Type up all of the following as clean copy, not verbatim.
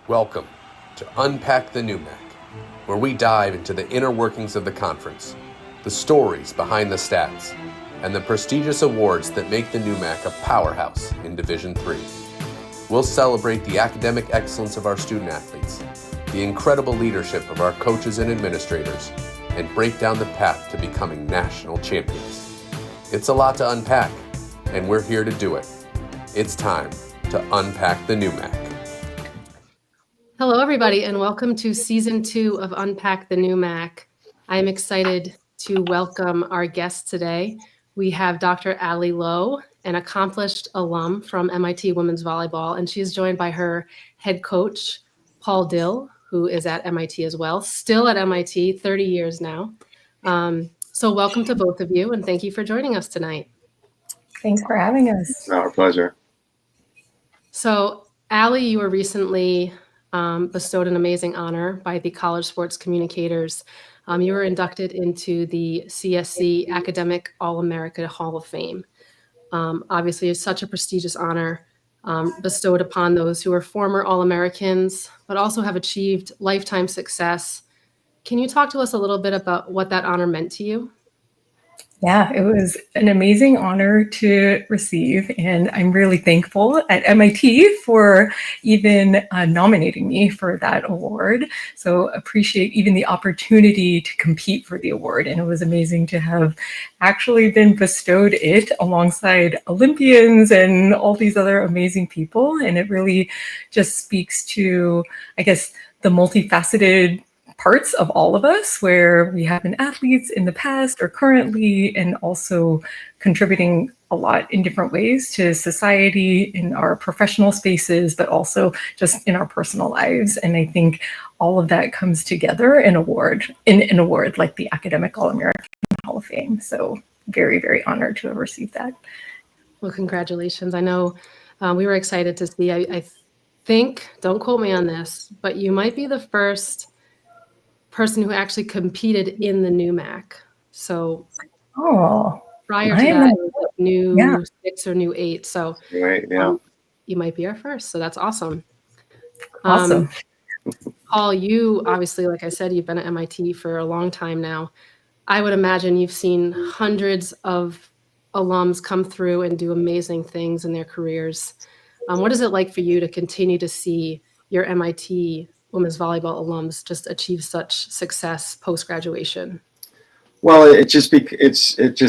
Welcome to Unpack the NUMAC, where we dive into the inner workings of the conference, the stories behind the stats, and the prestigious awards that make the NUMAC a powerhouse in Division III. We'll celebrate the academic excellence of our student athletes, the incredible leadership of our coaches and administrators, and break down the path to becoming national champions. It's a lot to unpack, and we're here to do it. It's time to unpack the NUMAC. Hello, everybody, and welcome to Season 2 of Unpack the NUMAC. I am excited to welcome our guests today. We have Dr. Ali Lowe, an accomplished alum from MIT Women's Volleyball, and she is joined by her head coach, Paul Dill, who is at MIT as well, still at MIT, 30 years now. So welcome to both of you, and thank you for joining us tonight. Thanks for having us. Our pleasure. So, Ali, you were recently bestowed an amazing honor by the College Sports Communicators. You were inducted into the CSC Academic All-America Hall of Fame. Obviously, it's such a prestigious honor bestowed upon those who are former All-Americans, but also have achieved lifetime success. Can you talk to us a little bit about what that honor meant to you? Yeah, it was an amazing honor to receive, and I'm really thankful at MIT for even nominating me for that award. So appreciate even the opportunity to compete for the award, and it was amazing to have actually been bestowed it alongside Olympians and all these other amazing people, and it really just speaks to, I guess, the multifaceted parts of all of us, where we have been athletes in the past or currently, and also contributing a lot in different ways to society in our professional spaces, but also just in our personal lives. And I think all of that comes together in an award like the Academic All-American Hall of Fame. So very, very honored to have received that. Well, congratulations. I know we were excited to see. I think, don't quote me on this, but you might be the first person who actually competed in the NUMAC. So prior to that, it was like new 6 or new 8. So Right, yeah. You might be our first. So that's awesome. Awesome. Paul, you obviously, like I said, you've been at MIT for a long time now. I would imagine you've seen hundreds of alums come through and do amazing things in their careers. What is it like for you to continue to see your MIT women's volleyball alums just achieve such success post-graduation? Well, it just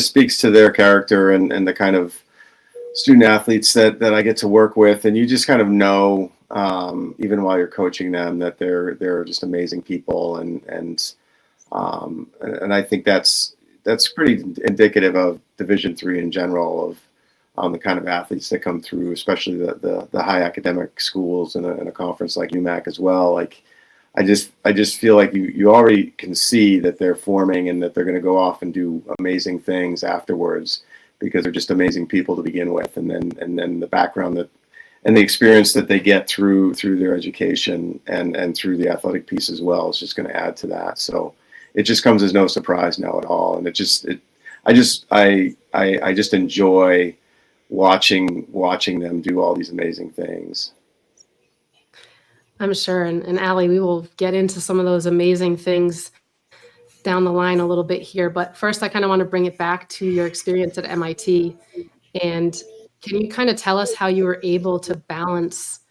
speaks to their character and the kind of student athletes that I get to work with, and you just kind of know, even while you're coaching them, that they're just amazing people, and I think that's pretty indicative of Division III in general, of the kind of athletes that come through, especially the high academic schools in a conference like UMAC as well. Like, I just feel like you already can see that they're forming and that they're going to go off and do amazing things afterwards, because they're just amazing people to begin with, and then the background and the experience that they get through their education and through the athletic piece as well is just going to add to that. So it just comes as no surprise now at all, and I just enjoy watching them do all these amazing things. I'm sure. And Ali, we will get into some of those amazing things down the line a little bit here. But first, I kind of want to bring it back to your experience at MIT. And can you kind of tell us how you were able to balance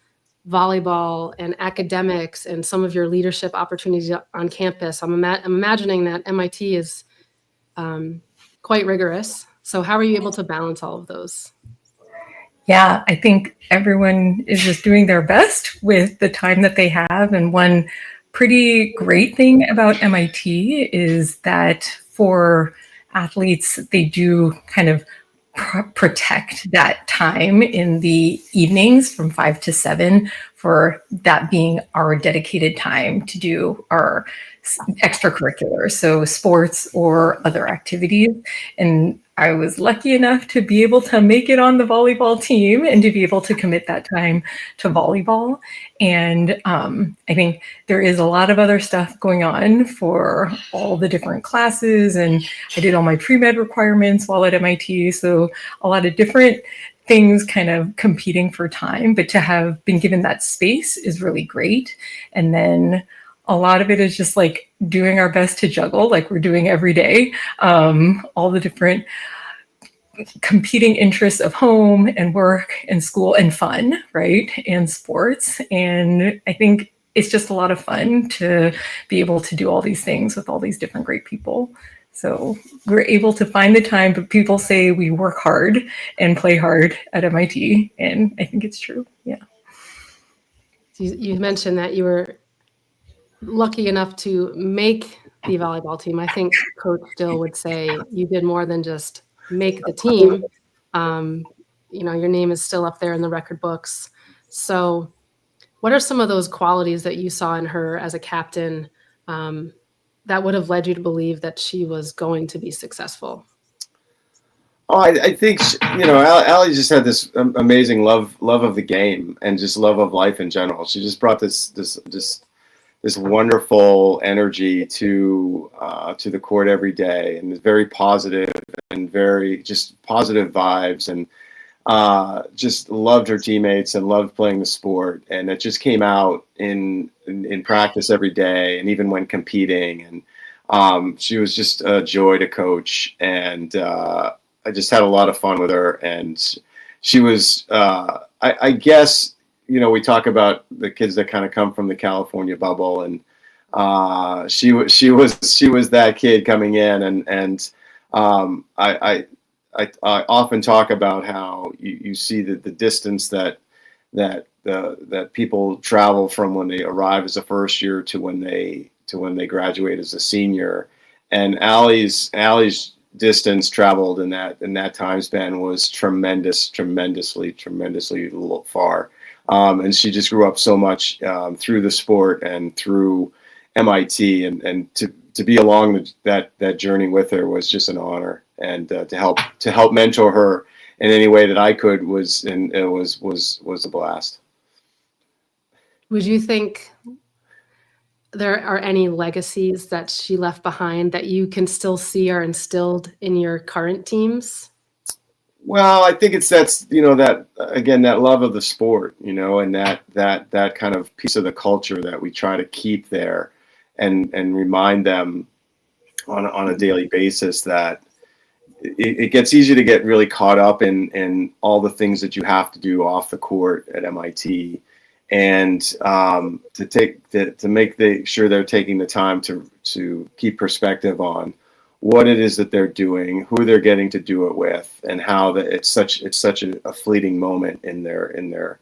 volleyball and academics and some of your leadership opportunities on campus? I'm imagining that MIT is quite rigorous. So how are you able to balance all of those? Yeah, I think everyone is just doing their best with the time that they have. And one pretty great thing about MIT is that for athletes, they do kind of protect that time in the evenings from 5 to 7, for that being our dedicated time to do our extracurriculars, so sports or other activities. And I was lucky enough to be able to make it on the volleyball team and to be able to commit that time to volleyball. And I think there is a lot of other stuff going on for all the different classes. And I did all my pre-med requirements while at MIT. So a lot of different things kind of competing for time, but to have been given that space is really great. And then a lot of it is just like doing our best to juggle, like we're doing every day, all the different competing interests of home and work and school and fun, right? And sports. And I think it's just a lot of fun to be able to do all these things with all these different great people. So we're able to find the time, but people say we work hard and play hard at MIT. And I think it's true. Yeah. You mentioned that you were lucky enough to make the volleyball team. I think Coach Dill would say you did more than just make the team. Your name is still up there in the record books. So what are some of those qualities that you saw in her as a captain that would have led you to believe that she was going to be successful? Oh, I think Ali just had this amazing love of the game and just love of life in general. She just brought this wonderful energy to the court every day, and very positive and very just positive vibes, and just loved her teammates and loved playing the sport, and it just came out in practice every day, and even when competing. And she was just a joy to coach, and I just had a lot of fun with her. And she was, I guess, we talk about the kids that kind of come from the California bubble, and she was that kid coming in, and I often talk about how you see the distance that people travel from when they arrive as a first year to when they graduate as a senior, and Allie's distance traveled in that time span was tremendously far. And she just grew up so much through the sport and through MIT, and to be along that journey with her was just an honor, and to help mentor her in any way that I could was a blast. Would you think there are any legacies that she left behind that you can still see are instilled in your current teams? Well, I think that again, that love of the sport, and that kind of piece of the culture that we try to keep there, and remind them on a daily basis that it gets easy to get really caught up in all the things that you have to do off the court at MIT, and to make sure they're taking the time to keep perspective on what it is that they're doing, who they're getting to do it with, and how that it's such a fleeting moment in their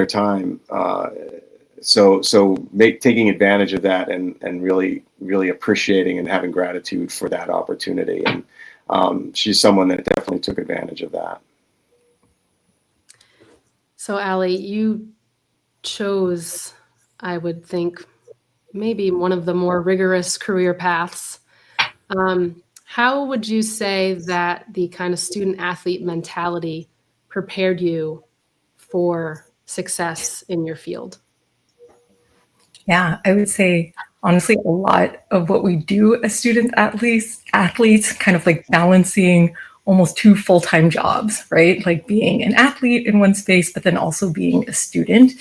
time. So taking advantage of that, and really appreciating and having gratitude for that opportunity. And she's someone that definitely took advantage of that. So Ali, you chose, I would think, maybe one of the more rigorous career paths. How would you say that the kind of student athlete mentality prepared you for success in your field? Yeah, I would say, honestly, a lot of what we do as student athletes, kind of like balancing almost two full-time jobs, right? Like being an athlete in one space, but then also being a student,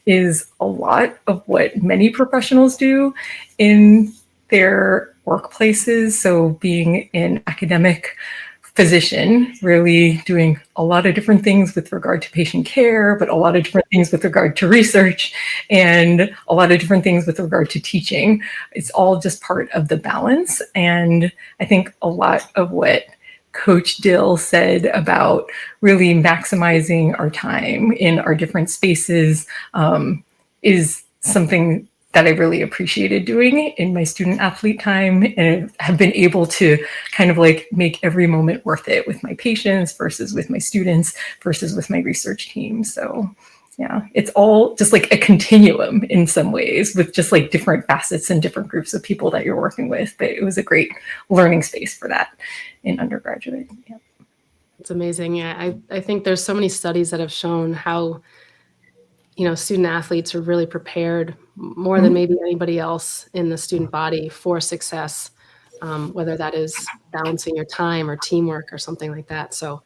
is a lot of what many professionals do in their workplaces. So being an academic physician, really doing a lot of different things with regard to patient care, but a lot of different things with regard to research, and a lot of different things with regard to teaching. It's all just part of the balance. And I think a lot of what Coach Dill said about really maximizing our time in our different spaces is something that I really appreciated doing in my student athlete time, and have been able to kind of like make every moment worth it with my patients versus with my students versus with my research team. So yeah, it's all just like a continuum in some ways, with just like different facets and different groups of people that you're working with. But it was a great learning space for that in undergraduate. Yeah. It's amazing. Yeah, I think there's so many studies that have shown how student athletes are really prepared more than maybe anybody else in the student body for success, whether that is balancing your time or teamwork or something like that. So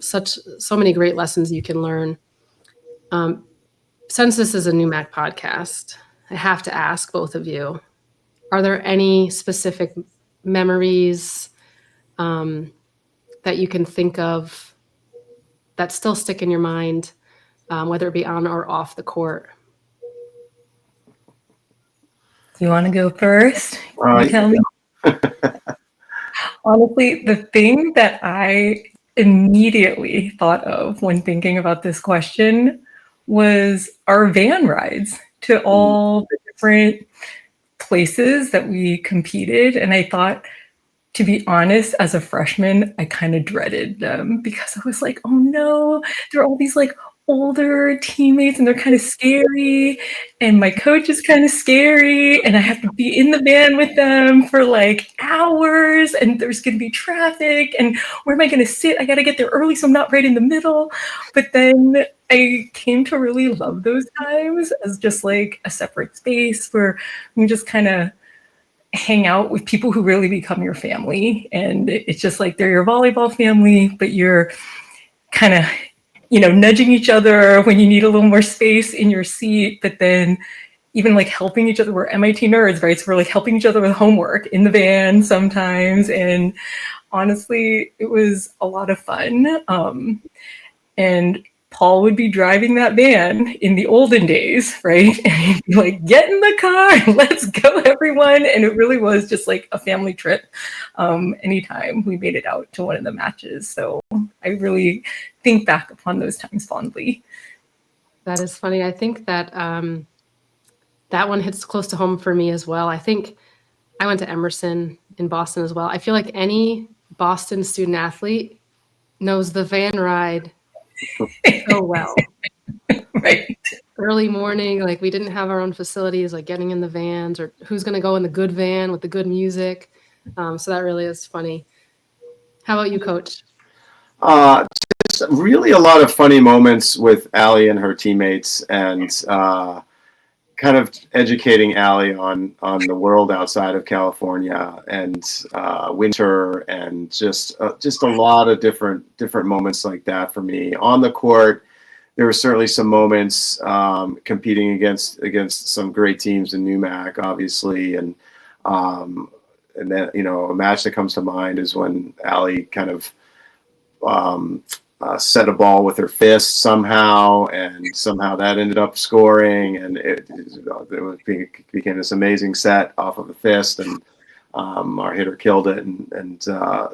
So many great lessons you can learn. Since this is a NUMAC podcast, I have to ask both of you, are there any specific memories that you can think of that still stick in your mind, whether it be on or off the court? Do you want to go first? You tell me. Honestly, the thing that I immediately thought of when thinking about this question was our van rides to all the different places that we competed. And I thought, to be honest, as a freshman, I kind of dreaded them because I was like, oh no, there are all these like older teammates and they're kind of scary. And my coach is kind of scary. And I have to be in the van with them for like hours. And there's going to be traffic. And where am I going to sit? I got to get there early so I'm not right in the middle. But then I came to really love those times as just like a separate space where we just kind of hang out with people who really become your family. And it's just like they're your volleyball family, but you're kind of, nudging each other when you need a little more space in your seat, but then even like helping each other. We're MIT nerds, right? So we're like helping each other with homework in the van sometimes. And honestly, it was a lot of fun. And Paul would be driving that van in the olden days, right? And he'd be like, get in the car, let's go, everyone. And it really was just like a family trip anytime we made it out to one of the matches. So I really think back upon those times fondly. That is funny. I think that that one hits close to home for me as well. I think I went to Emerson in Boston as well. I feel like any Boston student athlete knows the van ride so well. Right. Early morning, like we didn't have our own facilities, like getting in the vans or who's going to go in the good van with the good music. So that really is funny. How about you, Coach? Just really a lot of funny moments with Ali and her teammates, and kind of educating Ali on the world outside of California and winter, and just a lot of different moments like that for me on the court. There were certainly some moments competing against some great teams in NUMAC, obviously, and then a match that comes to mind is when Ali kind of set a ball with her fist somehow, and somehow that ended up scoring, and it became this amazing set off of a fist, and our hitter killed it, and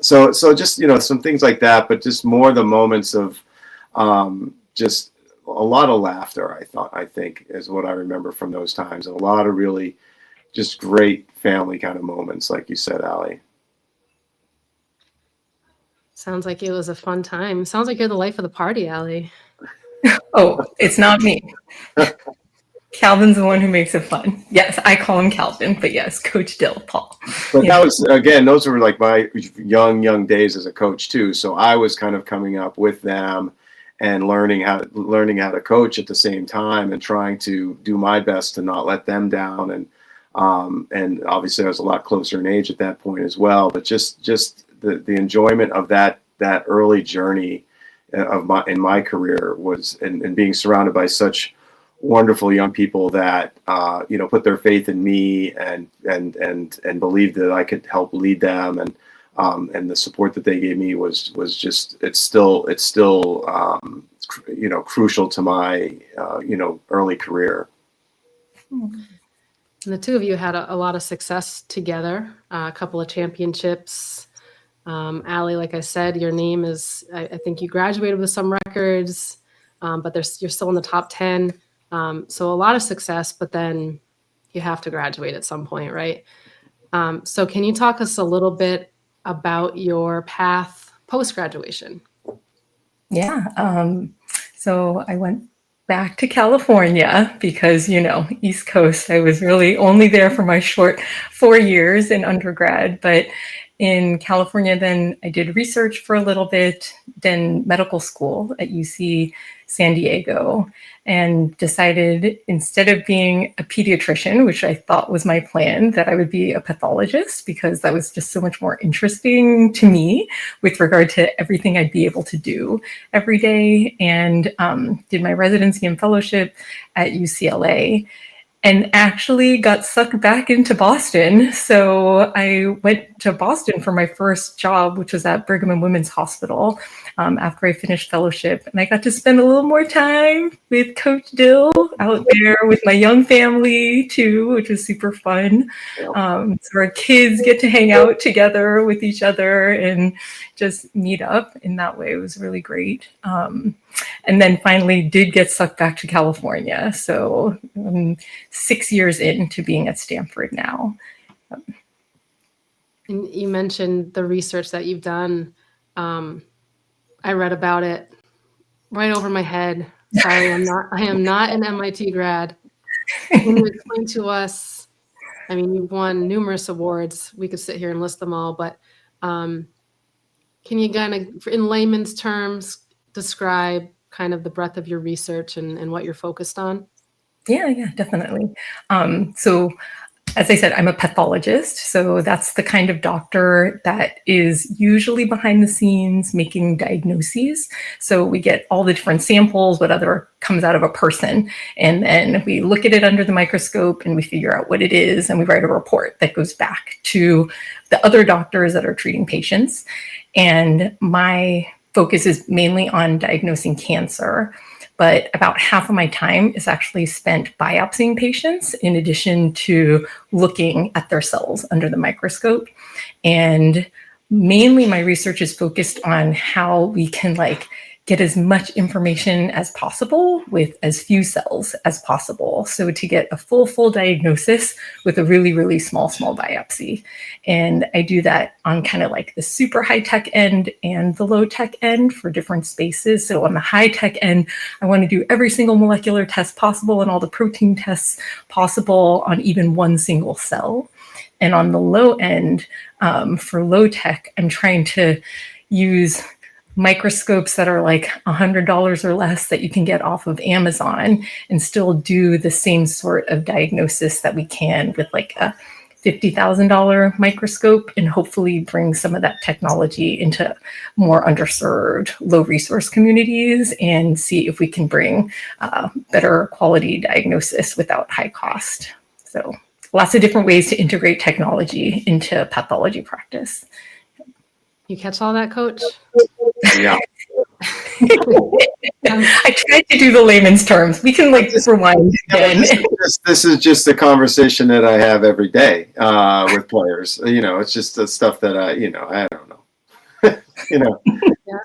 so just some things like that, but just more the moments of just a lot of laughter. I think is what I remember from those times, and a lot of really just great family kind of moments, like you said, Ali. Sounds like it was a fun time. Sounds like you're the life of the party, Ali. Oh, it's not me. Calvin's the one who makes it fun. Yes, I call him Calvin, but yes, Coach Dill, Paul. But that was, again, those were like my young days as a coach too. So I was kind of coming up with them and learning how to coach at the same time, and trying to do my best to not let them down. And obviously I was a lot closer in age at that point as well. But just the enjoyment of that early journey in my career was, and being surrounded by such wonderful young people that put their faith in me and believed that I could help lead them, and the support that they gave me was just it's still crucial to my early career. And the two of you had a lot of success together, a couple of championships. Ali, like I said, your name is, I think you graduated with some records, but you're still in the top 10. So a lot of success, but then you have to graduate at some point, right? So can you talk us a little bit about your path post-graduation? Yeah. So I went back to California because, East Coast, I was really only there for my short 4 years in undergrad. But in California, then I did research for a little bit, then medical school at UC San Diego, and decided instead of being a pediatrician, which I thought was my plan, that I would be a pathologist, because that was just so much more interesting to me with regard to everything I'd be able to do every day, and did my residency and fellowship at UCLA. And actually got sucked back into Boston. So I went to Boston for my first job, which was at Brigham and Women's Hospital, after I finished fellowship. And I got to spend a little more time with Coach Dill out there with my young family too, which was super fun. So our kids get to hang out together with each other and just meet up in that way. It was really great. And then finally did get sucked back to California. So 6 years into being at Stanford now. And you mentioned the research that you've done. I read about it right over my head. Sorry, I am not an MIT grad. Can you explain to us, I mean, you've won numerous awards. We could sit here and list them all, but can you kind of, in layman's terms, describe kind of the breadth of your research and what you're focused on? Yeah, definitely. So as I said, I'm a pathologist. So that's the kind of doctor that is usually behind the scenes making diagnoses. So we get all the different samples, whatever comes out of a person, and then we look at it under the microscope and we figure out what it is, and we write a report that goes back to the other doctors that are treating patients. And my focus is mainly on diagnosing cancer, but about half of my time is actually spent biopsying patients in addition to looking at their cells under the microscope. And mainly my research is focused on how we can get as much information as possible with as few cells as possible. So to get a full diagnosis with a really small biopsy. And I do that on kind of the super high tech end and the low tech end for different spaces. So on the high tech end, I want to do every single molecular test possible and all the protein tests possible on even one single cell. And on the low end, for low tech, I'm trying to use microscopes that are $100 or less that you can get off of Amazon and still do the same sort of diagnosis that we can with a $50,000 microscope, and hopefully bring some of that technology into more underserved, low resource communities and see if we can bring better quality diagnosis without high cost. So lots of different ways to integrate technology into pathology practice. You catch all that, Coach? Yeah. I tried to do the layman's terms. We can rewind again. This is just a conversation that I have every day with players. It's just the stuff that I don't know. Yeah.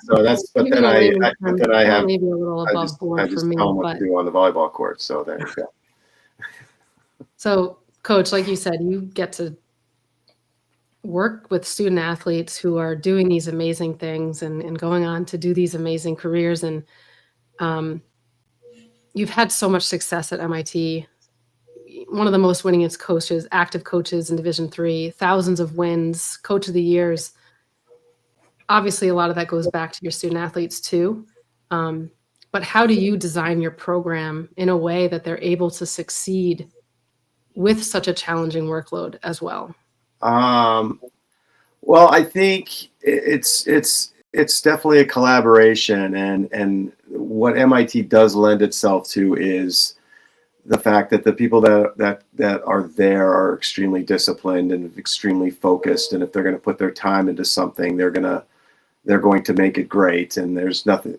So that's, but then I have maybe a little above board I just for me, tell them what but to do on the volleyball court. So there you go. So, Coach, like you said, you get to work with student athletes who are doing these amazing things and going on to do these amazing careers. And you've had so much success at MIT. One of the most winningest coaches, active coaches in Division III, thousands of wins, coach of the years. Obviously, a lot of that goes back to your student athletes too. But how do you design your program in a way that they're able to succeed with such a challenging workload as well? Well, I think it's definitely a collaboration, and what MIT does lend itself to is the fact that the people that are there are extremely disciplined and extremely focused, and if they're going to put their time into something, they're going to make it great. And there's nothing,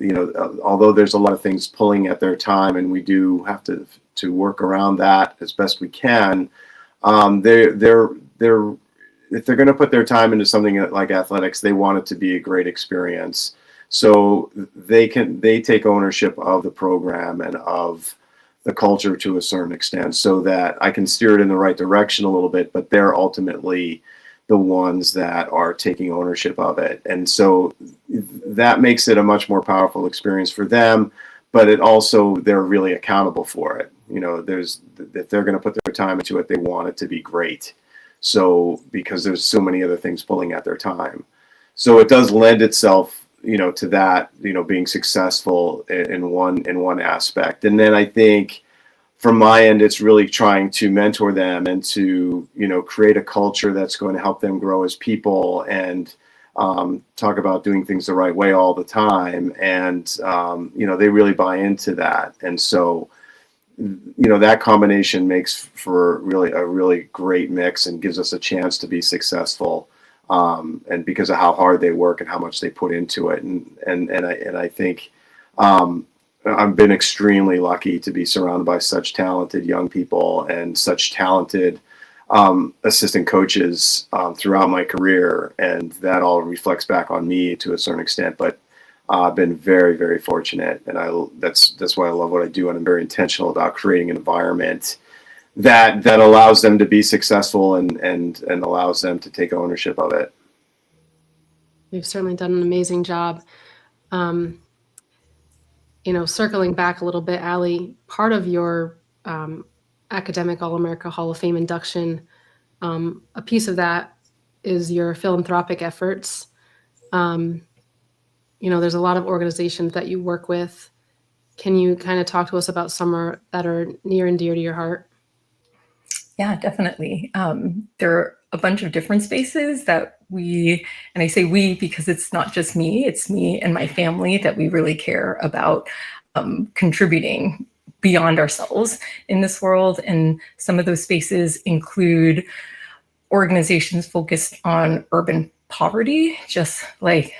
although there's a lot of things pulling at their time, and we do have to work around that as best we can. If they're going to put their time into something like athletics, they want it to be a great experience. So they take ownership of the program and of the culture to a certain extent, so that I can steer it in the right direction a little bit, but they're ultimately the ones that are taking ownership of it. And so that makes it a much more powerful experience for them, but it also, they're really accountable for it. If they're going to put their time into it, they want it to be great. So because there's so many other things pulling at their time. So it does lend itself, to that, being successful in one aspect. And then I think from my end, it's really trying to mentor them and to, create a culture that's going to help them grow as people, and talk about doing things the right way all the time. And, they really buy into that. And so, that combination makes for really a really great mix and gives us a chance to be successful. And because of how hard they work and how much they put into it. And I think, I've been extremely lucky to be surrounded by such talented young people and such talented assistant coaches throughout my career, and that all reflects back on me to a certain extent. But I've been very, very fortunate, and that's why I love what I do, and I'm very intentional about creating an environment that allows them to be successful and allows them to take ownership of it. You've certainly done an amazing job. Circling back a little bit, Ali, part of your academic All-America Hall of Fame induction, a piece of that is your philanthropic efforts. There's a lot of organizations that you work with. Can you kind of talk to us about some that are near and dear to your heart? Yeah, definitely. There are a bunch of different spaces that and I say we because it's not just me, it's me and my family that we really care about contributing beyond ourselves in this world. And some of those spaces include organizations focused on urban poverty, just like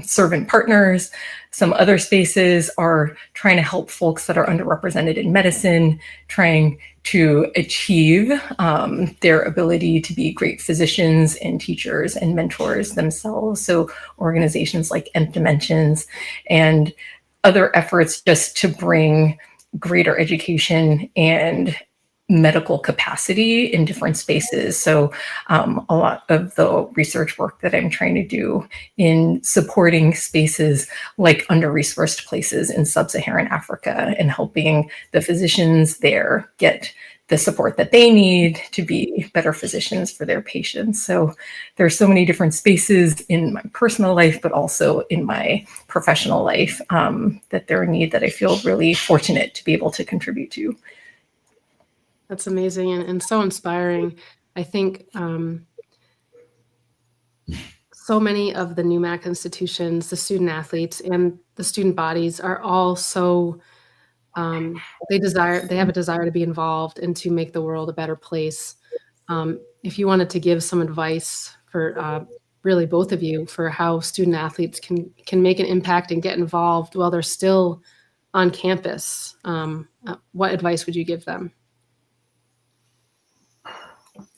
Servant Partners. Some other spaces are trying to help folks that are underrepresented in medicine, trying to achieve their ability to be great physicians and teachers and mentors themselves. So organizations like Nth Dimensions and other efforts just to bring greater education and medical capacity in different spaces. So a lot of the research work that I'm trying to do in supporting spaces like under-resourced places in sub-Saharan Africa and helping the physicians there get the support that they need to be better physicians for their patients. So there's so many different spaces in my personal life, but also in my professional life that they're a need that I feel really fortunate to be able to contribute to. That's amazing and so inspiring. I think so many of the NUMAC institutions, the student athletes and the student bodies are all so, they have a desire to be involved and to make the world a better place. If you wanted to give some advice for really both of you for how student athletes can make an impact and get involved while they're still on campus, what advice would you give them?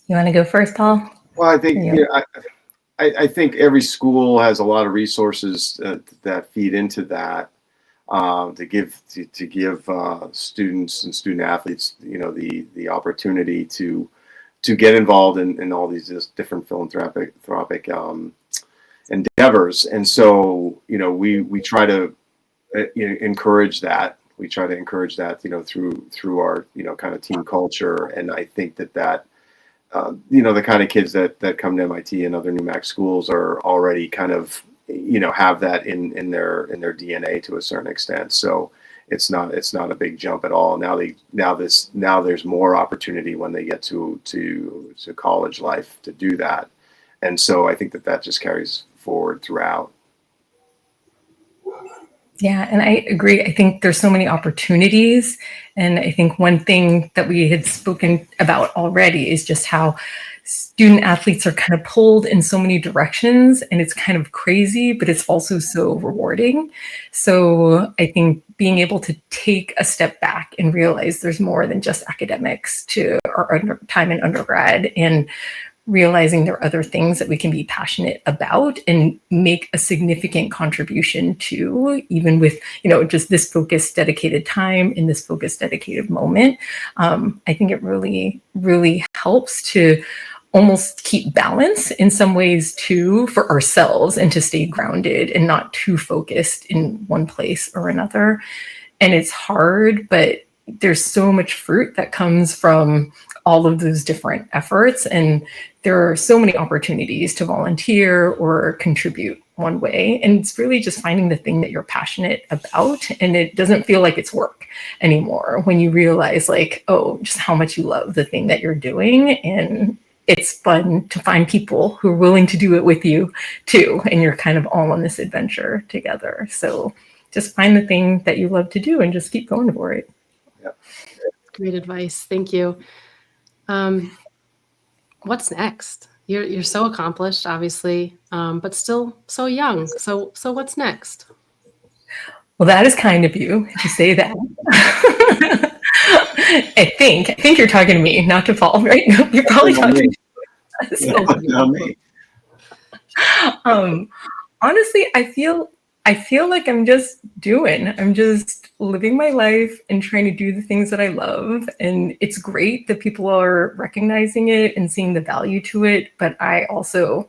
You want to go first, Paul? Well, I think I think every school has a lot of resources that feed into that to give students and student athletes, the opportunity to get involved in all these different philanthropic endeavors. And so we try to encourage that. We try to encourage that through our kind of team culture. And I think that the kind of kids that come to MIT and other NUMAC schools are already kind of, have that in their DNA to a certain extent. So it's not a big jump at all. Now there's more opportunity when they get to college life to do that. And so I think that just carries forward throughout. Yeah, and I agree. I think there's so many opportunities. And I think one thing that we had spoken about already is just how student athletes are kind of pulled in so many directions, and it's kind of crazy, but it's also so rewarding. So I think being able to take a step back and realize there's more than just academics to our time in undergrad, and realizing there are other things that we can be passionate about and make a significant contribution to, even with, just this focused, dedicated time in this focused, dedicated moment. I think it really, really helps to almost keep balance in some ways too for ourselves, and to stay grounded and not too focused in one place or another. And it's hard, but there's so much fruit that comes from all of those different efforts. And there are so many opportunities to volunteer or contribute one way. And it's really just finding the thing that you're passionate about. And it doesn't feel like it's work anymore when you realize like, oh, just how much you love the thing that you're doing. And it's fun to find people who are willing to do it with you too. And you're kind of all on this adventure together. So just find the thing that you love to do and just keep going for it. Great advice. Thank you. What's next? You're so accomplished, obviously, but still so young. So what's next? Well, that is kind of you to say that. I think you're talking to me, not to Paul, right? No, you're probably talking to me. Honestly, I feel like I'm just living my life and trying to do the things that I love. And it's great that people are recognizing it and seeing the value to it. But I also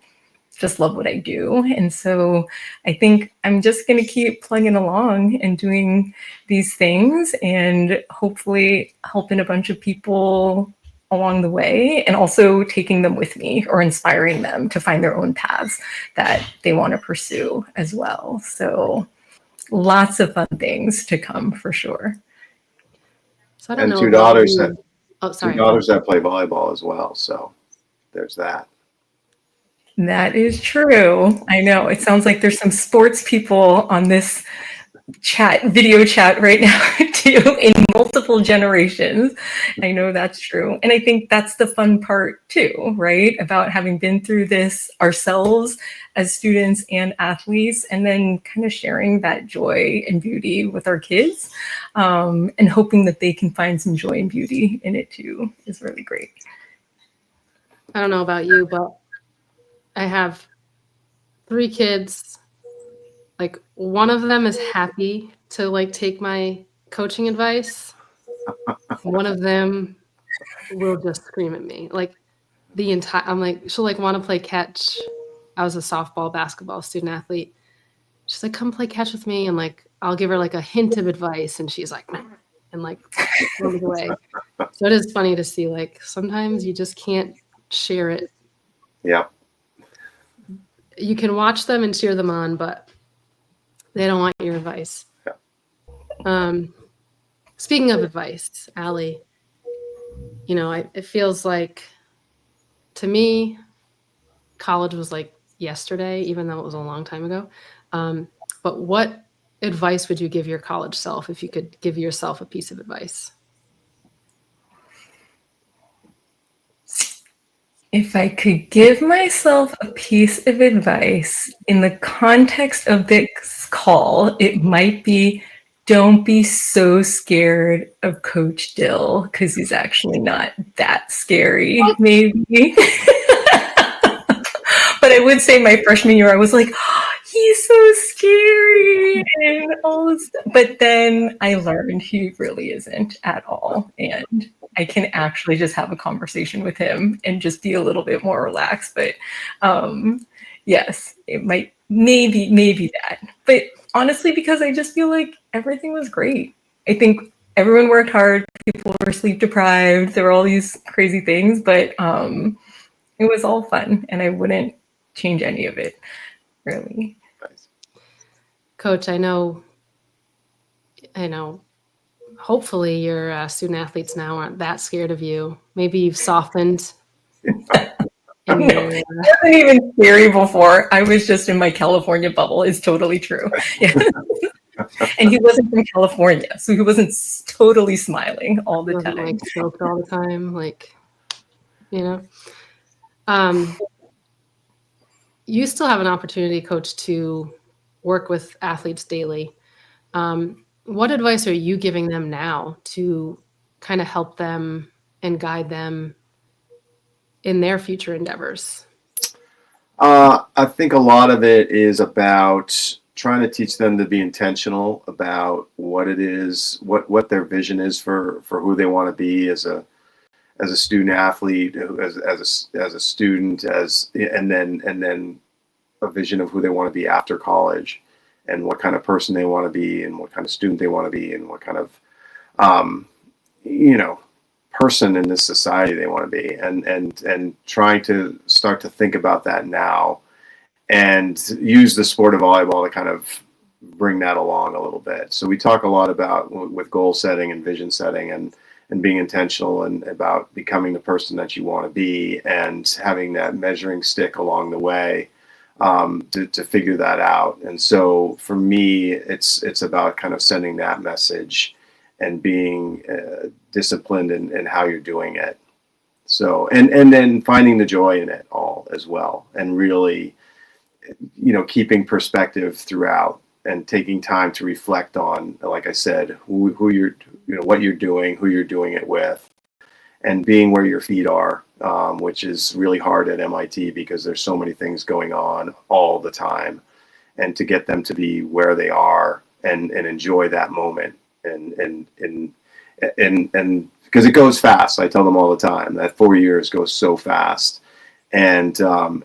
just love what I do. And so I think I'm just going to keep plugging along and doing these things and hopefully helping a bunch of people along the way, and also taking them with me or inspiring them to find their own paths that they want to pursue as well. So lots of fun things to come for sure. So I don't know. Two daughters that play volleyball as well. So there's that. That is true. I know. It sounds like there's some sports people on this video chat right now too, in multiple generations. I know that's true. And I think that's the fun part too, right? About having been through this ourselves as students and athletes, and then kind of sharing that joy and beauty with our kids, and hoping that they can find some joy and beauty in it too is really great. I don't know about you, but I have 3 kids. Like, one of them is happy to like take my coaching advice. One of them will just scream at me. Like I'm like, she'll like want to play catch. I was a softball, basketball student athlete. She's like, come play catch with me. And like, I'll give her like a hint of advice. And she's like, and like runs away. So it is funny to see, like, sometimes you just can't share it. Yeah. You can watch them and cheer them on, but they don't want your advice. Yeah. Speaking of advice, Ali, you know, it feels like, to me, college was like yesterday, even though it was a long time ago. But what advice would you give your college self if you could give yourself a piece of advice? If I could give myself a piece of advice in the context of this call, it might be, don't be so scared of Coach Dill, because he's actually not that scary, maybe. But I would say my freshman year, I was like, oh, he's so scary and all this stuff. But then I learned he really isn't at all. And I can actually just have a conversation with him and just be a little bit more relaxed. But yes, it might, maybe that. But honestly, because I just feel like everything was great. I think everyone worked hard. People were sleep deprived. There were all these crazy things, but it was all fun, and I wouldn't change any of it, really. Coach, I know, hopefully your student athletes now aren't that scared of you. Maybe you've softened. It wasn't even scary before. I was just in my California bubble. It's totally true. Yeah. And he wasn't from California, so he wasn't totally smiling all the time. Like stoked all the time, like, you know. You still have an opportunity, Coach, to work with athletes daily. What advice are you giving them now to kind of help them and guide them in their future endeavors? I think a lot of it is about trying to teach them to be intentional about what it is, what their vision is for who they want to be as a student athlete, as a student, and then a vision of who they want to be after college, and what kind of person they want to be, and what kind of student they want to be, and what kind of person in this society they want to be, and trying to start to think about that now and use the sport of volleyball to kind of bring that along a little bit. So we talk a lot about with goal setting and vision setting and being intentional and about becoming the person that you want to be and having that measuring stick along the way to figure that out. And so for me, it's about kind of sending that message and being disciplined in how you're doing it. So, and then finding the joy in it all as well. And really, keeping perspective throughout and taking time to reflect on, like I said, who you're, what you're doing, who you're doing it with, and being where your feet are, which is really hard at MIT because there's so many things going on all the time, and to get them to be where they are and enjoy that moment and because it goes fast. I tell them all the time that 4 years goes so fast, and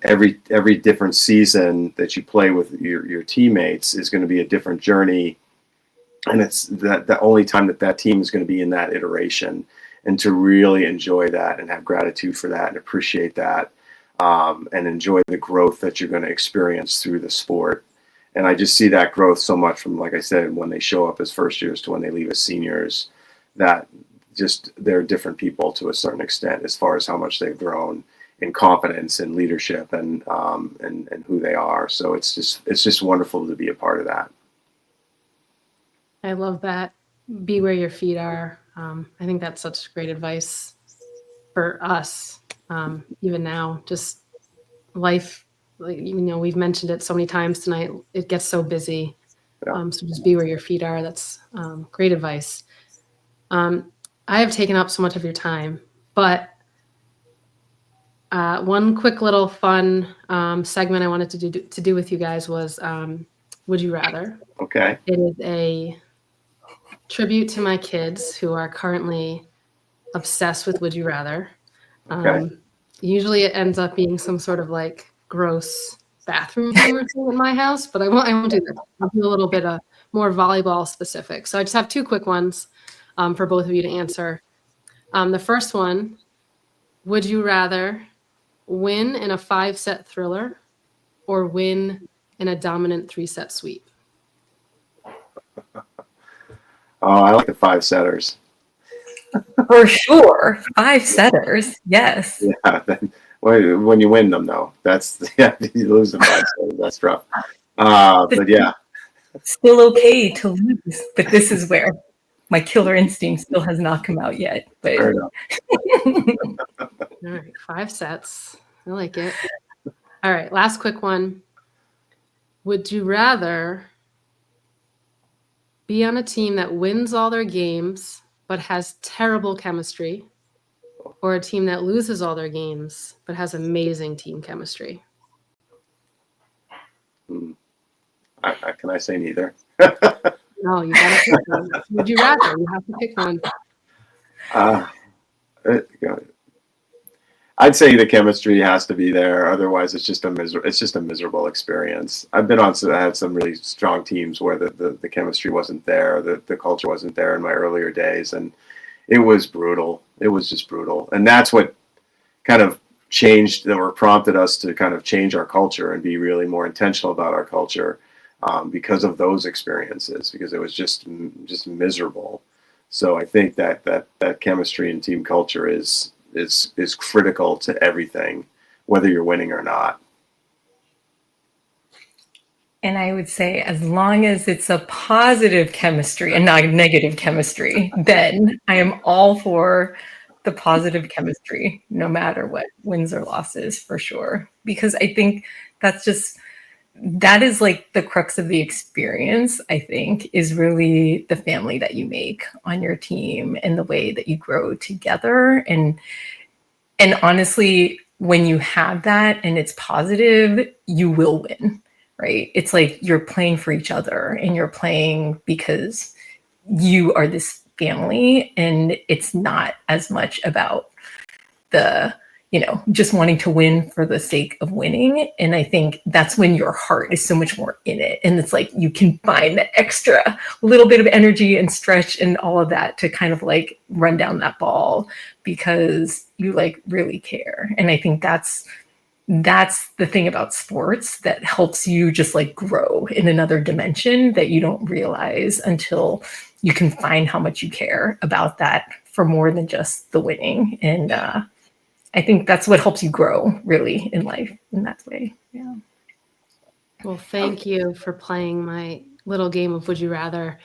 every different season that you play with your teammates is going to be a different journey, and it's the only time that team is going to be in that iteration. And to really enjoy that and have gratitude for that and appreciate that, and enjoy the growth that you're going to experience through the sport. And I just see that growth so much from, like I said, when they show up as first years to when they leave as seniors, that just they're different people to a certain extent as far as how much they've grown in confidence and leadership and who they are. So it's just wonderful to be a part of that. I love that. Be where your feet are. I think that's such great advice for us, even now. Just life, we've mentioned it so many times tonight. It gets so busy. Yeah. So just be where your feet are. That's great advice. I have taken up so much of your time, but one quick little fun segment I wanted to do with you guys was Would You Rather? Okay. It is a tribute to my kids who are currently obsessed with Would You Rather. Okay. Usually it ends up being some sort of like gross bathroom humor thing in my house, but I won't do that. I'll do a little bit of more volleyball specific. So I just have two quick ones for both of you to answer. The first one, would you rather win in a 5-set thriller or win in a dominant 3-set sweep? Oh, I like the 5-setters. For sure. 5-setters. Yes. Yeah. When you win them, though, you lose the 5-setters. That's rough. But yeah. Still okay to lose, but this is where my killer instinct still has not come out yet. But Fair enough. All right, 5 sets. I like it. All right, last quick one. Would you rather be on a team that wins all their games but has terrible chemistry, or a team that loses all their games but has amazing team chemistry? Can I say neither? No, you gotta pick one. Would you rather? You have to pick one. I'd say the chemistry has to be there. Otherwise, it's just a miserable experience. I had some really strong teams where the chemistry wasn't there, the culture wasn't there in my earlier days, and it was brutal. It was just brutal, and that's what kind of changed or prompted us to kind of change our culture and be really more intentional about our culture, because of those experiences, because it was just miserable. So I think that chemistry and team culture is critical to everything, whether you're winning or not. And I would say, as long as it's a positive chemistry and not negative chemistry, then I am all for the positive chemistry, no matter what, wins or losses, for sure. Because I think that is like the crux of the experience, I think, is really the family that you make on your team and the way that you grow together. And honestly, when you have that and it's positive, you will win, right? It's like you're playing for each other and you're playing because you are this family, and it's not as much about the just wanting to win for the sake of winning. And I think that's when your heart is so much more in it. And it's like you can find the extra little bit of energy and stretch and all of that to kind of like run down that ball because you like really care. And I think that's the thing about sports that helps you just like grow in another dimension that you don't realize until you can find how much you care about that for more than just the winning. And I think that's what helps you grow really in life in that way. Yeah. Well, thank you for playing my little game of Would You Rather.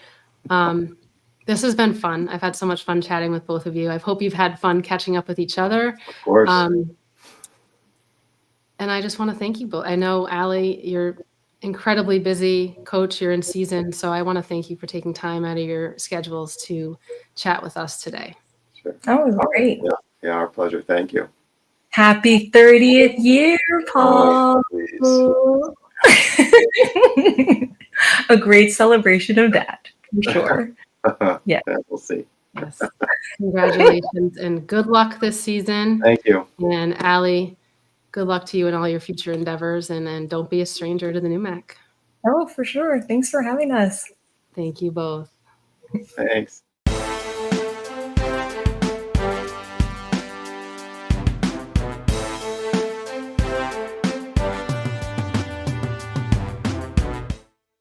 This has been fun. I've had so much fun chatting with both of you. I hope you've had fun catching up with each other. Of course. And I just want to thank you both. I know, Ali, you're incredibly busy coach. You're in season. So I want to thank you for taking time out of your schedules to chat with us today. Sure. That was great. Yeah, our pleasure. Thank you. Happy 30th year, Paul. Oh, A great celebration of that, for sure. Yeah. We'll see. Yes. Congratulations and good luck this season. Thank you. And Ali, good luck to you in all your future endeavors. And don't be a stranger to the NUMAC. Oh, for sure. Thanks for having us. Thank you both. Thanks.